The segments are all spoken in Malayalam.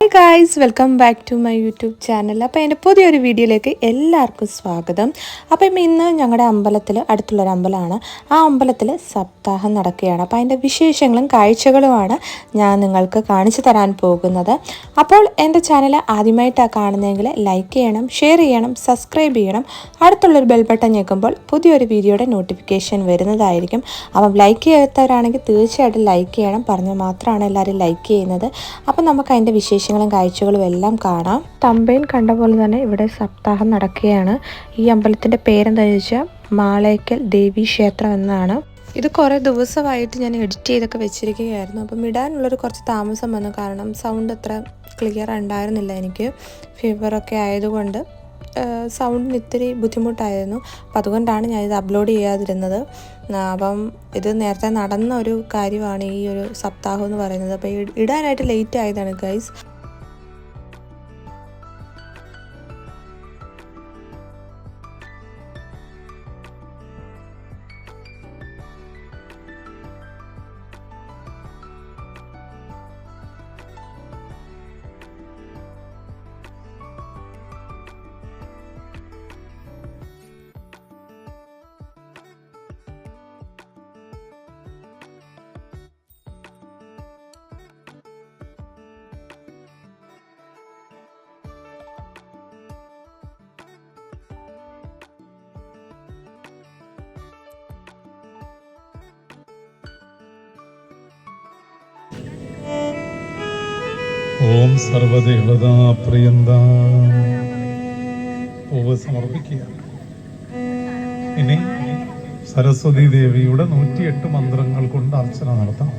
Hi guys, welcome back to my YouTube channel. അപ്പോൾ എൻ്റെ പുതിയൊരു വീഡിയോയിലേക്ക് എല്ലാവർക്കും സ്വാഗതം. അപ്പം ഇന്ന് ഞങ്ങളുടെ അമ്പലത്തിൽ, അടുത്തുള്ളൊരു അമ്പലമാണ്, ആ അമ്പലത്തിൽ സപ്താഹം നടക്കുകയാണ്. അപ്പോൾ അതിൻ്റെ വിശേഷങ്ങളും കാഴ്ചകളുമാണ് ഞാൻ നിങ്ങൾക്ക് കാണിച്ചു തരാൻ പോകുന്നത്. അപ്പോൾ എൻ്റെ ചാനൽ ആദ്യമായിട്ടാണ് കാണുന്നതെങ്കിൽ ലൈക്ക് ചെയ്യണം, ഷെയർ ചെയ്യണം, സബ്സ്ക്രൈബ് ചെയ്യണം. അടുത്തുള്ളൊരു ബെൽ ബട്ടൺ ഞെക്കുമ്പോൾ പുതിയൊരു വീഡിയോയുടെ നോട്ടിഫിക്കേഷൻ വരുന്നതായിരിക്കും. അപ്പം ലൈക്ക് ചെയ്യാത്തവരാണെങ്കിൽ തീർച്ചയായിട്ടും ലൈക്ക് ചെയ്യണം. പറഞ്ഞാൽ മാത്രമാണ് എല്ലാവരും ലൈക്ക് ചെയ്യുന്നത്. അപ്പം നമുക്ക് അതിൻ്റെ വിശേഷങ്ങളും കാഴ്ചകളും എല്ലാം കാണാം. തമ്പയിൽ കണ്ട പോലെ തന്നെ ഇവിടെ സപ്താഹം നടക്കുകയാണ്. ഈ അമ്പലത്തിൻ്റെ പേരെന്താണെന്ന് ചോദിച്ചാൽ മാളേക്കൽ ദേവി ക്ഷേത്രം എന്നാണ്. ഇത് കുറേ ദിവസമായിട്ട് ഞാൻ എഡിറ്റ് ചെയ്തൊക്കെ വെച്ചിരിക്കുകയായിരുന്നു. അപ്പം ഇടാനുള്ളൊരു കുറച്ച് താമസം വന്നു, കാരണം സൗണ്ട് അത്ര ക്ലിയർ ഉണ്ടായിരുന്നില്ല. എനിക്ക് ഫീവറൊക്കെ ആയതുകൊണ്ട് സൗണ്ടിന് ഇത്തിരി ബുദ്ധിമുട്ടായിരുന്നു. അപ്പം അതുകൊണ്ടാണ് ഞാനിത് അപ്ലോഡ് ചെയ്യാതിരുന്നത്. അപ്പം ഇത് നേരത്തെ നടന്ന ഒരു കാര്യമാണ് ഈ ഒരു സപ്താഹം എന്ന് പറയുന്നത്. അപ്പോൾ ഇടാനായിട്ട് ലേറ്റ് ആയതാണ് ഗൈസ്. ഓം സർവദേവതാ പ്രിയന്ത പൂവ് സമർപ്പിക്കുക. ഇനി സരസ്വതി ദേവിയുടെ 108 മന്ത്രങ്ങൾ കൊണ്ട് അർച്ചന നടത്താം.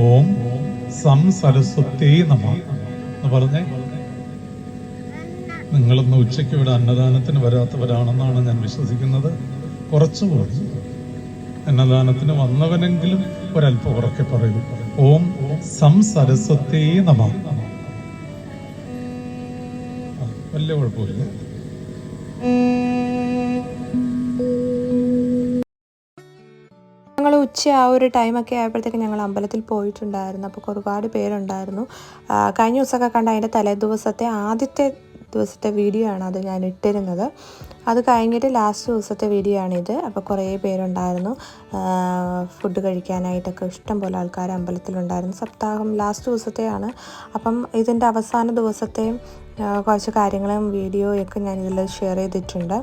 ഓം സം സരസ്വതി നമ എന്ന് പറഞ്ഞേ. നിങ്ങളിന്ന് ഉച്ചയ്ക്ക് ഇവിടെ അന്നദാനത്തിന് വരാത്തവരാണെന്നാണ് ഞാൻ വിശ്വസിക്കുന്നത്. കുറച്ചുകൂടി അന്നദാനത്തിന് വന്നവനെങ്കിലും ഒരല്പം ഉറക്കെ പറയൂ. ഓം സം സരസ്വതി നമ. വലിയ കുഴപ്പമില്ല. ഞങ്ങൾ ഉച്ച ആ ഒരു ടൈമൊക്കെ ആയപ്പോഴത്തേക്ക് ഞങ്ങൾ അമ്പലത്തിൽ പോയിട്ടുണ്ടായിരുന്നു. അപ്പോൾ ഒരുപാട് പേരുണ്ടായിരുന്നു. കഴിഞ്ഞ ദിവസമൊക്കെ കണ്ട അതിൻ്റെ തലേദിവസത്തെ ആദ്യത്തെ ദിവസത്തെ വീഡിയോ ആണ് അത് ഞാൻ ഇട്ടിരുന്നത്. അത് കഴിഞ്ഞിട്ട് ലാസ്റ്റ് ദിവസത്തെ വീഡിയോ ആണിത്. അപ്പോൾ കുറേ പേരുണ്ടായിരുന്നു. ഫുഡ് കഴിക്കാനായിട്ടൊക്കെ ഇഷ്ടം പോലെ ആൾക്കാർ അമ്പലത്തിലുണ്ടായിരുന്നു. സപ്താഹം ലാസ്റ്റ് ദിവസത്തെയാണ്. അപ്പം ഇതിൻ്റെ അവസാന ദിവസത്തെയും കുറച്ച് കാര്യങ്ങളും വീഡിയോയൊക്കെ ഞാൻ ഇതിൽ ഷെയർ ചെയ്തിട്ടുണ്ട്.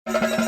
ആ